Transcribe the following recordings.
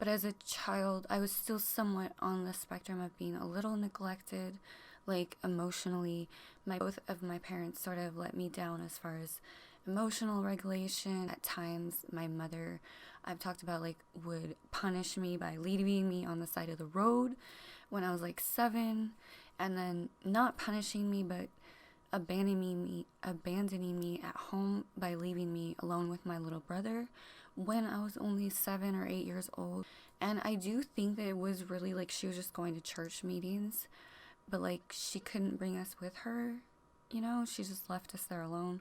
But as a child, I was still somewhat on the spectrum of being a little neglected, like emotionally. Both of my parents sort of let me down as far as emotional regulation. At times, my mother, I've talked about, like, would punish me by leaving me on the side of the road when I was like 7, and then not punishing me, but abandoning me at home by leaving me alone with my little brother when I was only 7 or 8 years old. And I do think that it was really like she was just going to church meetings, but like she couldn't bring us with her, she just left us there alone.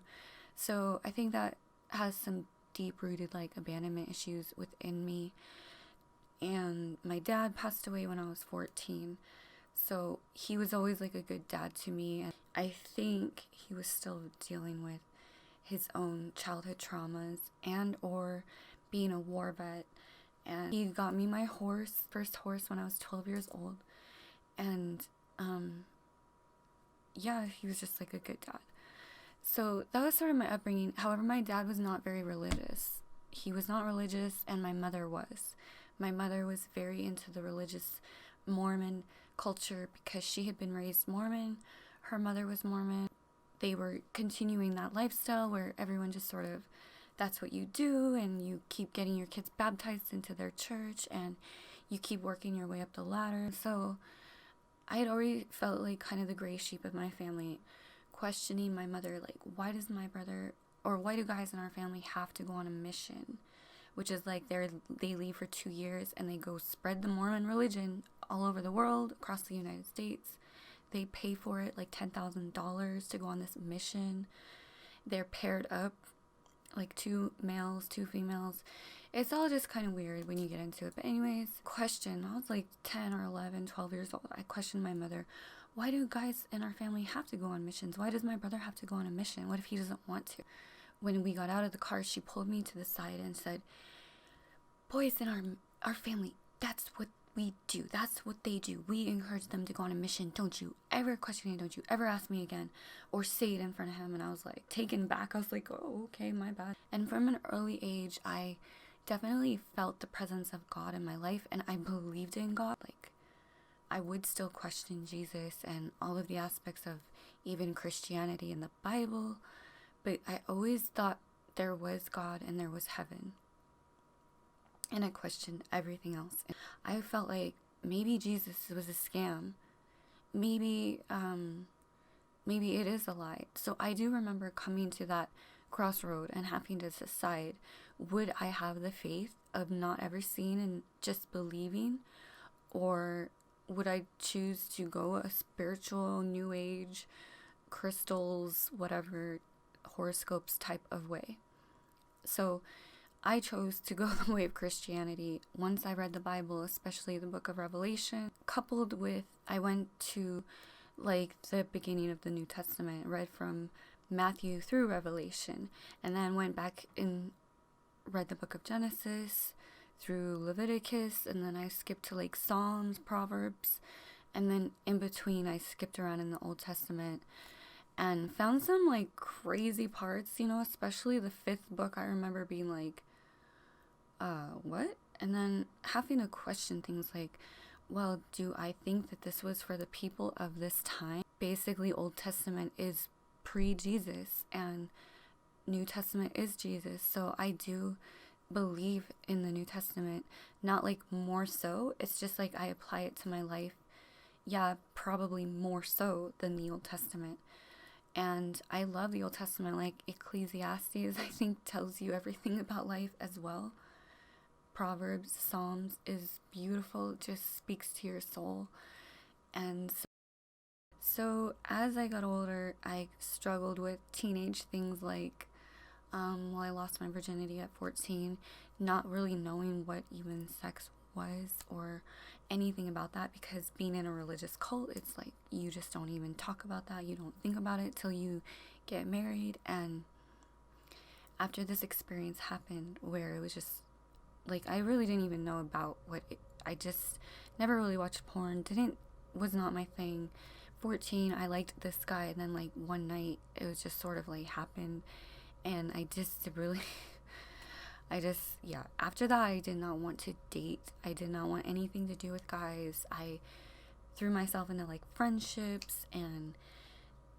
So I think that has some deep rooted like abandonment issues within me. And my dad passed away when I was 14. So he was always like a good dad to me. And I think he was still dealing with his own childhood traumas and or being a war vet. And he got me my first horse, when I was 12 years old. And yeah, he was just like a good dad. So that was sort of my upbringing. However, my dad was not very religious. He was not religious, and my mother was. My mother was very into the religious Mormon culture because she had been raised Mormon. Her mother was Mormon. They were continuing that lifestyle where everyone just sort of, that's what you do, and you keep getting your kids baptized into their church, and you keep working your way up the ladder. So I had already felt like kind of the gray sheep of my family, questioning my mother, like, why does my brother, or why do guys in our family have to go on a mission? Which is like they leave for 2 years and they go spread the Mormon religion all over the world, across the United States. They pay for it like $10,000 to go on this mission. They're paired up, like 2 males, 2 females. It's all just kind of weird when you get into it. But anyways, I was like 10 or 11, 12 years old. I questioned my mother, why do guys in our family have to go on missions? Why does my brother have to go on a mission? What if he doesn't want to? When we got out of the car, she pulled me to the side and said, boys in our family, that's what we do. That's what they do. We encourage them to go on a mission. Don't you ever question it. Don't you ever ask me again or say it in front of him. And I was like taken back. I was like, oh, okay, my bad. And from an early age, I definitely felt the presence of God in my life, and I believed in God. Like, I would still question Jesus and all of the aspects of even Christianity and the Bible, but I always thought there was God and there was heaven. And I questioned everything else. And I felt like maybe Jesus was a scam. Maybe it is a lie. So I do remember coming to that crossroad and having to decide, would I have the faith of not ever seeing and just believing, or would I choose to go a spiritual, new age, crystals, whatever, horoscopes type of way? So I chose to go the way of Christianity once I read the Bible, especially the book of Revelation, coupled with I went to like the beginning of the New Testament, read from Matthew through Revelation, and then went back and read the book of Genesis through Leviticus, and then I skipped to like Psalms, Proverbs, and then in between I skipped around in the Old Testament and found some like crazy parts, especially the 5th book. I remember being like, what? And then having to question things like, well, do I think that this was for the people of this time? Basically, Old Testament is pre-Jesus and New Testament is Jesus. So I do believe in the New Testament, not like more so. It's just like I apply it to my life. Yeah, probably more so than the Old Testament. And I love the Old Testament. Like Ecclesiastes, I think, tells you everything about life as well. Proverbs, Psalms is beautiful. It just speaks to your soul. And so as I got older, I struggled with teenage things like, I lost my virginity at 14, not really knowing what even sex was or anything about that, because being in a religious cult, it's like you just don't even talk about that. You don't think about it till you get married. And after this experience happened where it was just like I really didn't even know about I just never really watched porn. Was not my thing. 14, I liked this guy, and then like one night it was just sort of like happened, and I just really Yeah, after that, I did not want to date. I did not want anything to do with guys. I threw myself into like friendships and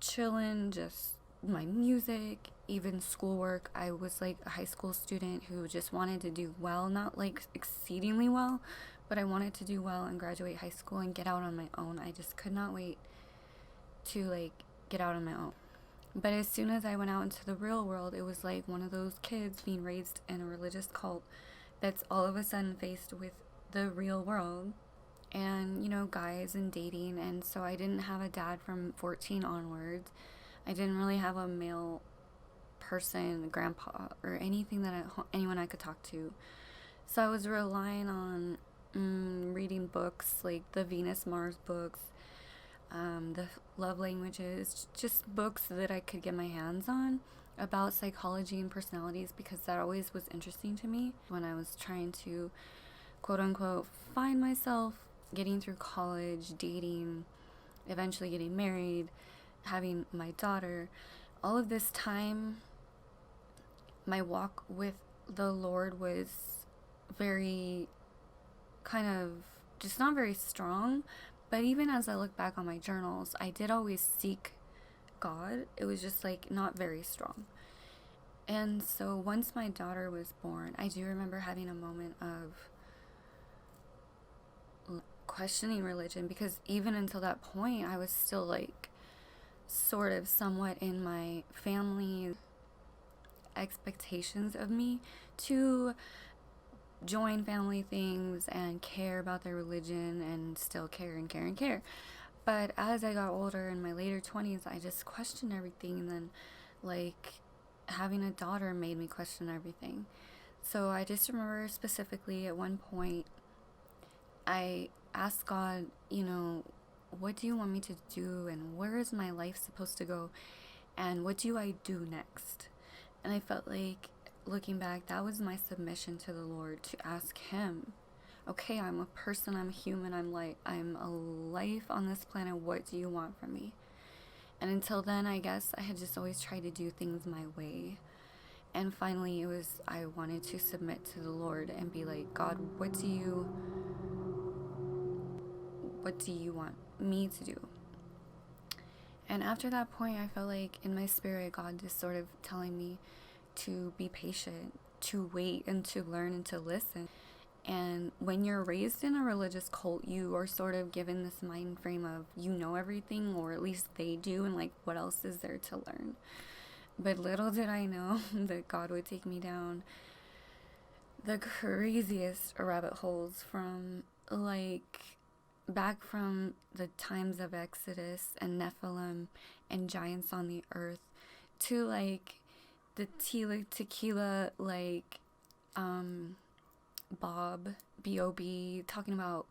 chilling, just my music, even schoolwork. I was like a high school student who just wanted to do well, not like exceedingly well, but I wanted to do well and graduate high school and get out on my own. I just could not wait to like get out on my own. But as soon as I went out into the real world, it was like one of those kids being raised in a religious cult that's all of a sudden faced with the real world and, guys and dating. And so I didn't have a dad from 14 onwards. I didn't really have a male person, grandpa, or anything anyone I could talk to. So I was relying on reading books like the Venus Mars books, the love languages, just books that I could get my hands on about psychology and personalities, because that always was interesting to me when I was trying to quote unquote find myself, getting through college, dating, eventually getting married, having my daughter. All of this time, my walk with the Lord was very kind of just not very strong. But even as I look back on my journals, I did always seek God. It was just like not very strong. And so once my daughter was born, I do remember having a moment of questioning religion, because even until that point, I was still like sort of somewhat in my family's expectations of me to join family things and care about their religion and still care and care and care. But as I got older in my later 20s, I just questioned everything. And then, like, having a daughter made me question everything. So I just remember specifically at one point, I asked God, what do you want me to do? And where is my life supposed to go? And what do I do next? And I felt like, looking back, that was my submission to the Lord, to ask Him, okay, I'm a person, I'm a human, I'm a life on this planet, what do you want from me? And until then, I guess I had just always tried to do things my way. And finally, I wanted to submit to the Lord and be like, God, what do you want me to do? And after that point, I felt like in my spirit, God just sort of telling me to be patient, to wait, and to learn and to listen. And when you're raised in a religious cult, you are sort of given this mind frame of everything, or at least they do, and like, what else is there to learn? But little did I know that God would take me down the craziest rabbit holes, from like back from the times of Exodus and Nephilim and giants on the earth, to like the tequila, like Bob, talking about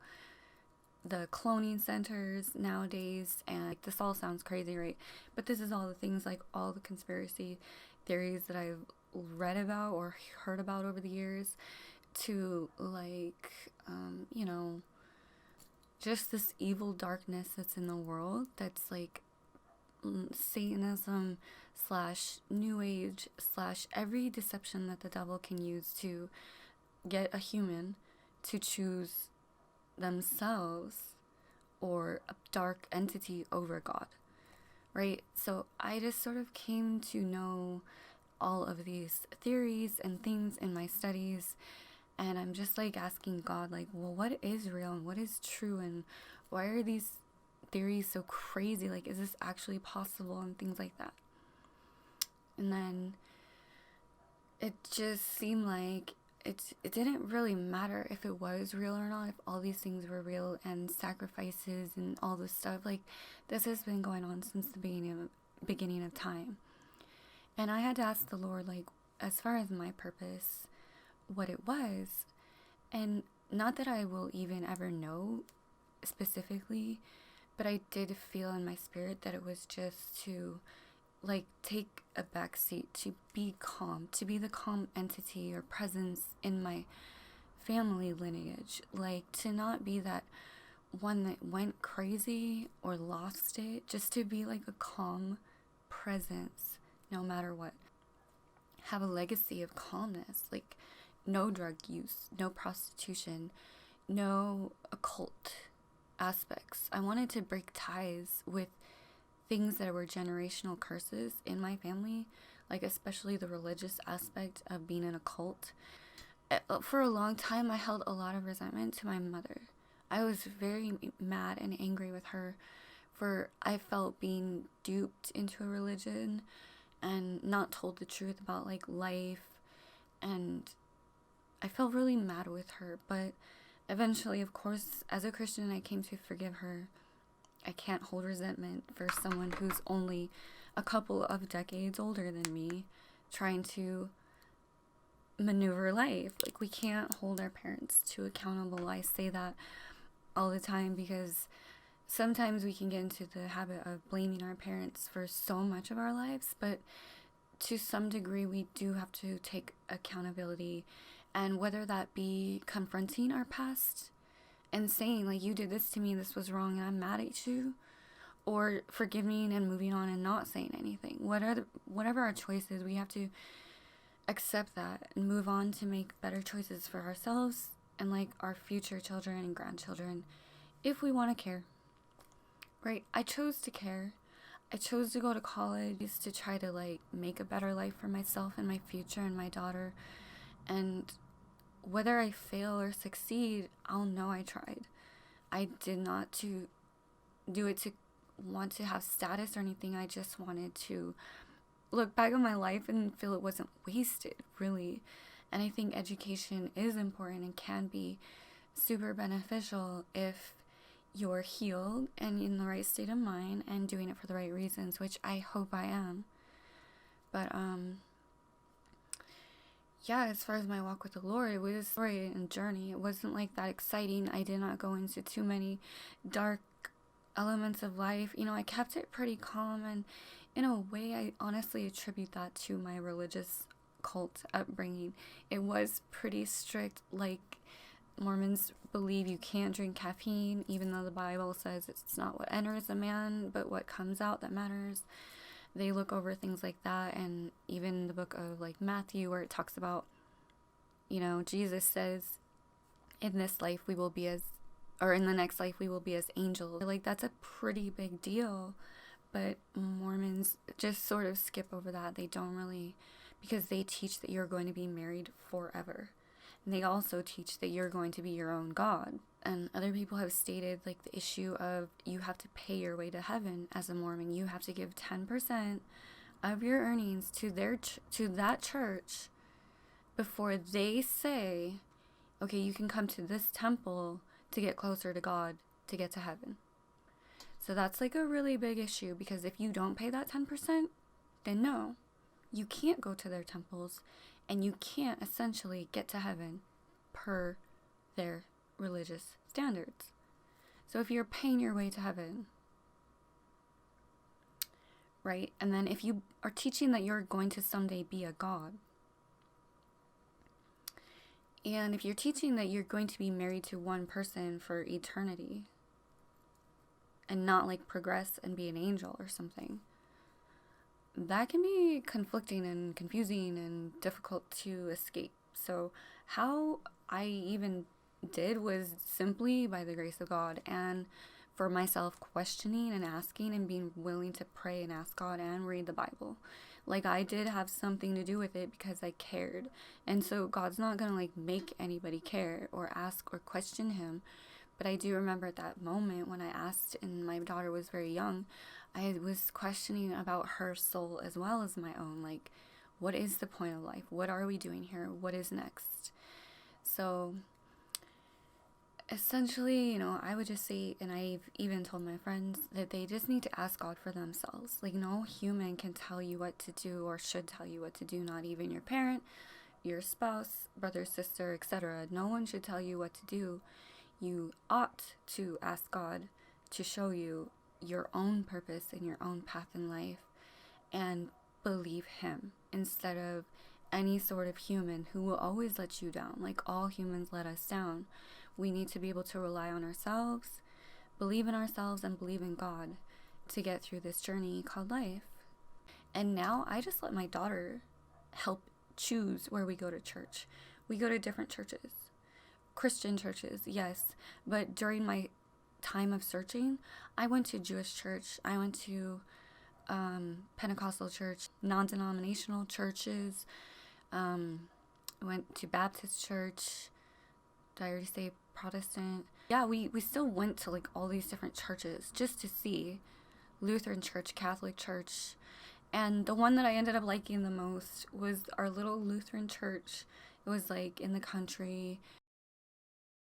the cloning centers nowadays. And like, this all sounds crazy, right? But this is all the things, like all the conspiracy theories that I've read about or heard about over the years, to like just this evil darkness that's in the world, that's like Satanism / New Age / every deception that the devil can use to get a human to choose themselves or a dark entity over God, right? So I just sort of came to know all of these theories and things in my studies, and I'm just like asking God, like, well, what is real and what is true, and why are these theories so crazy? Like, is this actually possible, and things like that. And then it just seemed like it didn't really matter if it was real or not, if all these things were real, and sacrifices and all this stuff. Like, this has been going on since the beginning of time. And I had to ask the Lord, like, as far as my purpose, what it was. And not that I will even ever know specifically, but I did feel in my spirit that it was just to like take a back seat, to be calm, to be the calm entity or presence in my family lineage, like to not be that one that went crazy or lost it, just to be like a calm presence no matter what. Have a legacy of calmness, like no drug use, no prostitution, no occult aspects. I wanted to break ties with things that were generational curses in my family, like especially the religious aspect of being in a cult. For a long time, I held a lot of resentment to my mother. I was very mad and angry with her for I felt being duped into a religion and not told the truth about like life, and I felt really mad with her. But eventually, of course, as a Christian, I came to forgive her. I can't hold resentment for someone who's only a couple of decades older than me trying to maneuver life. Like, we can't hold our parents to accountable. I say that all the time because sometimes we can get into the habit of blaming our parents for so much of our lives, but to some degree we do have to take accountability, and whether that be confronting our past and saying like, you did this to me, this was wrong, and I'm mad at you, or forgiving and moving on and not saying anything. Whatever our choices, we have to accept that and move on to make better choices for ourselves and like our future children and grandchildren, if we want to care. Right? I chose to care. I chose to go to college to try to like make a better life for myself and my future and my daughter. And whether I fail or succeed, I'll know I tried. I did not to do it to want to have status or anything. I just wanted to look back on my life and feel it wasn't wasted, really. And I think education is important and can be super beneficial if you're healed and in the right state of mind and doing it for the right reasons, which I hope I am. But yeah, as far as my walk with the Lord, it was a story and journey. It wasn't like that exciting. I did not go into too many dark elements of life. You know, I kept it pretty calm, and in a way I honestly attribute that to my religious cult upbringing. It was pretty strict. Like, Mormons believe you can't drink caffeine, even though the Bible says it's not what enters a man, but what comes out that matters. They look over things like that, and even the book of like Matthew, where it talks about, you know, Jesus says, in this life we will be as, or in the next life we will be as angels. Like, that's a pretty big deal, but Mormons just sort of skip over that. They don't really, because they teach that you're going to be married forever. And they also teach that you're going to be your own God. And other people have stated like the issue of you have to pay your way to heaven as a Mormon. You have to give 10% of your earnings to that church before they say, okay, you can come to this temple to get closer to God, to get to heaven. So that's like a really big issue, because if you don't pay that 10%, then no, you can't go to their temples, and you can't essentially get to heaven per their religious standards. So if you're paying your way to heaven, right? And then if you are teaching that you're going to someday be a god, and if you're teaching that you're going to be married to one person for eternity and not like progress and be an angel or something, that can be conflicting and confusing and difficult to escape. So how I even did was simply by the grace of God, and for myself questioning and asking and being willing to pray and ask God and read the Bible. Like, I did have something to do with it because I cared. And so God's not going to like make anybody care or ask or question him. But I do remember at that moment when I asked, and my daughter was very young, I was questioning about her soul as well as my own. Like, what is the point of life? What are we doing here? What is next? So essentially, you know, I would just say, and I've even told my friends, that they just need to ask God for themselves. Like, no human can tell you what to do or should tell you what to do, not even your parent, your spouse, brother, sister, etc. No one should tell you what to do. You ought to ask God to show you your own purpose and your own path in life, and believe him instead of any sort of human who will always let you down. Like, all humans let us down. We need to be able to rely on ourselves, believe in ourselves, and believe in God to get through this journey called life. And now I just let my daughter help choose where we go to church. We go to different churches. Christian churches, yes. But during my time of searching, I went to Jewish church. I went to Pentecostal church, non-denominational churches. Went to Baptist church. Did I already say Protestant? Yeah, we still went to like all these different churches just to see. Lutheran church, Catholic church. And the one that I ended up liking the most was our little Lutheran church. It was like in the country.